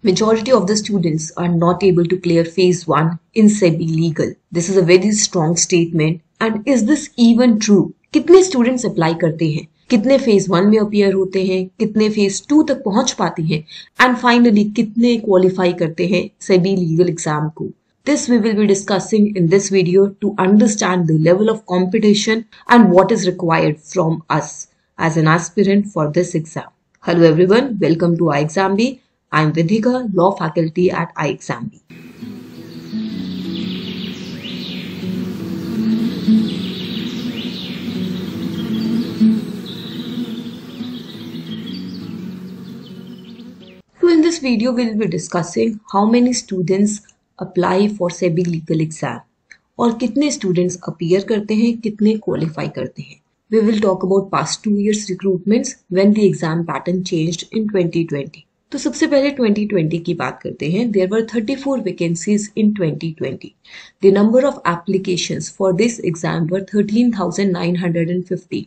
Majority of the students are not able to clear phase 1 in SEBI legal. This is a very strong statement. And is this even true? कितने students apply करते हैं? कितने phase 1 में appear होते हैं? कितने phase 2 तक पहुंच पाते हैं? And finally, कितने qualify करते हैं SEBI legal exam को? This we will be discussing in this video to understand the level of competition and what is required from us as an aspirant for this exam. Hello everyone, welcome to iExamB. I am Vidhika, Law Faculty at iExamB. So in this video, we will be discussing how many students apply for SEBI legal exam और कितने students appear करते हैं, कितने qualify करते हैं. We will talk about past 2 years recruitments when the exam pattern changed in 2020. तो सबसे पहले 2020 की बात करते हैं. There were 34 vacancies in 2020. The number of applications for this exam were 13,950.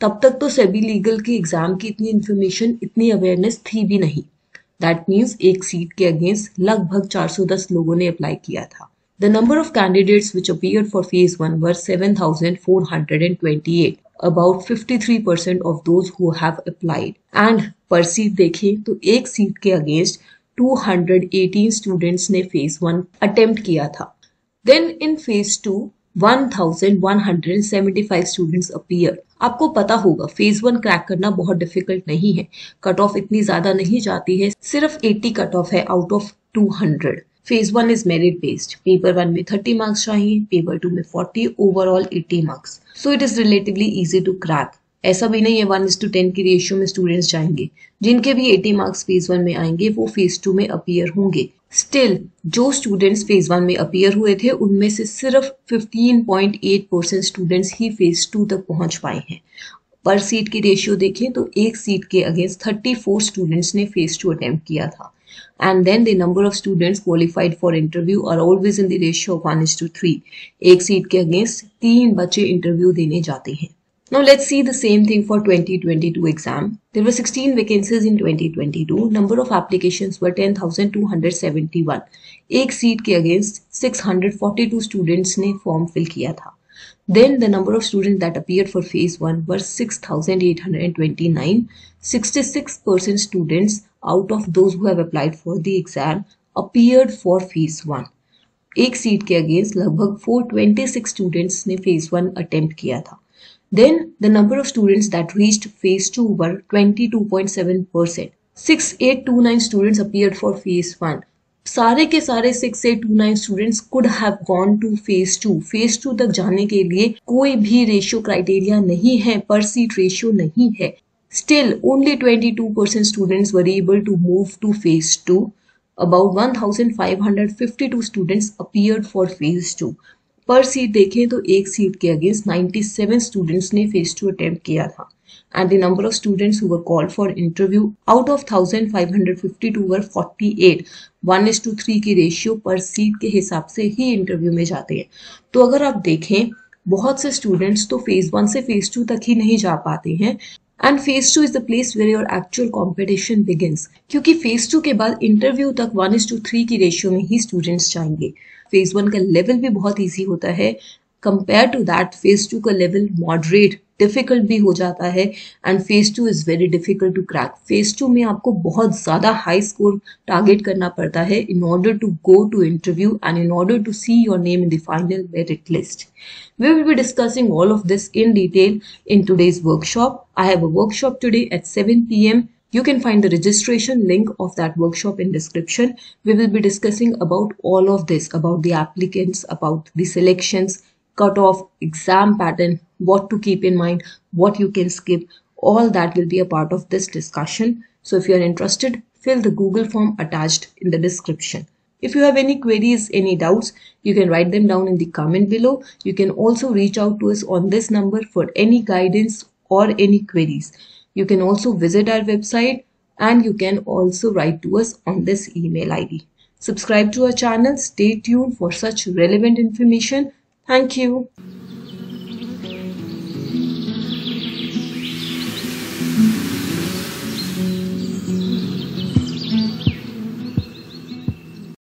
तब तक तो SEBI legal के एग्जाम की इतनी इन्फॉर्मेशन, इतनी अवेयरनेस थी भी नहीं. That means एक सीट के अगेंस्ट लगभग 410 लोगों ने अप्लाई किया था. The number of candidates which appeared for phase 1 were 7,428. About 53% of those who have applied. And per seat देखें तो एक सीट के अगेंस्ट 218 स्टूडेंट्स ने phase 1 अटेम्प्ट किया था. Then in phase 2 1175 students appear. आपको पता होगा phase 1 क्रैक करना बहुत डिफिकल्ट नहीं है. कट ऑफ इतनी ज्यादा नहीं जाती है, सिर्फ 80 कट ऑफ है out of 200. phase 1 is merit based. Paper 1 में 30 मार्क्स चाहिए, पेपर 2 में 40, overall 80 marks. So it is relatively easy to crack. ऐसा भी नहीं है 1:10 की रेशियो में स्टूडेंट्स जाएंगे. जिनके भी 80 मार्क्स phase 1 में आएंगे वो phase 2 में अपीयर होंगे. स्टिल जो स्टूडेंट्स phase 1 में अपीयर हुए थे उनमें से सिर्फ 15.8% स्टूडेंट्स ही phase 2 तक पहुंच पाए हैं. पर सीट की रेशियो देखें तो एक सीट के अगेंस्ट 34 स्टूडेंट्स ने phase 2 अटेम्प्ट किया था. And then the number of students qualified for interview are always in the ratio of 1:3. एक सीट के अगेंस्ट 3 बच्चे इंटरव्यू देने जाते हैं. Now let's see the same thing for 2022 exam. There were 16 vacancies in 2022. Number of applications were 10,271. एक seat के against 642 students ने form fill किया था. Then the number of students that appeared for phase 1 were 6,829. 66% students out of those who have applied for the exam appeared for phase 1. एक seat के against लगभग 426 students ने phase 1 attempt किया था. Then the number of students that reached phase 2 were 22.7%. 6829 students appeared for phase 1. सारे के सारे 6829 students could have gone to phase 2. phase 2 तक जाने के लिए कोई भी रेशियो क्राइटेरिया नहीं है, पर सीट रेशियो नहीं है. Still, only 22% students were able to move to phase 2. About 1,552 students appeared for phase 2. पर सीट देखें तो एक सीट के अगेंस्ट 97 स्टूडेंट्स ने phase 2 अटेम्प्ट किया था. And the number of students who were called for interview out of 1,552 were 48. 1:3 की ratio पर सीट के हिसाब से ही इंटरव्यू में जाते हैं. तो अगर आप देखें बहुत से स्टूडेंट्स तो phase 1 से phase 2 तक ही नहीं जा पाते हैं. And phase 2 is the place where your actual competition begins. क्योंकि phase 2 के बाद इंटरव्यू तक 1:3 की रेशियो में ही स्टूडेंट्स जाएंगे. phase 1 का लेवल भी बहुत इजी होता है. कंपेयर टू दैट phase 2 का लेवल मॉडरेट डिफिकल्ट भी हो जाता है. And phase 2 is very difficult to crack. phase 2 में आपको बहुत ज्यादा हाई स्कोर टारगेट करना पड़ता है in order to go to interview and in order to see your name in the final merit list. We will be discussing all of this in detail in today's workshop. I have a workshop today at 7 p.m. You can find the registration link of that workshop in description. We will be discussing about all of this, about the applicants, about the selections, cutoff, exam pattern, what to keep in mind, what you can skip. All that will be a part of this discussion. So if you are interested, fill the Google form attached in the description. If you have any queries, any doubts, you can write them down in the comment below. You can also reach out to us on this number for any guidance or any queries. You can also visit our website and you can also write to us on this email ID. Subscribe to our channel. Stay tuned for such relevant information. Thank you.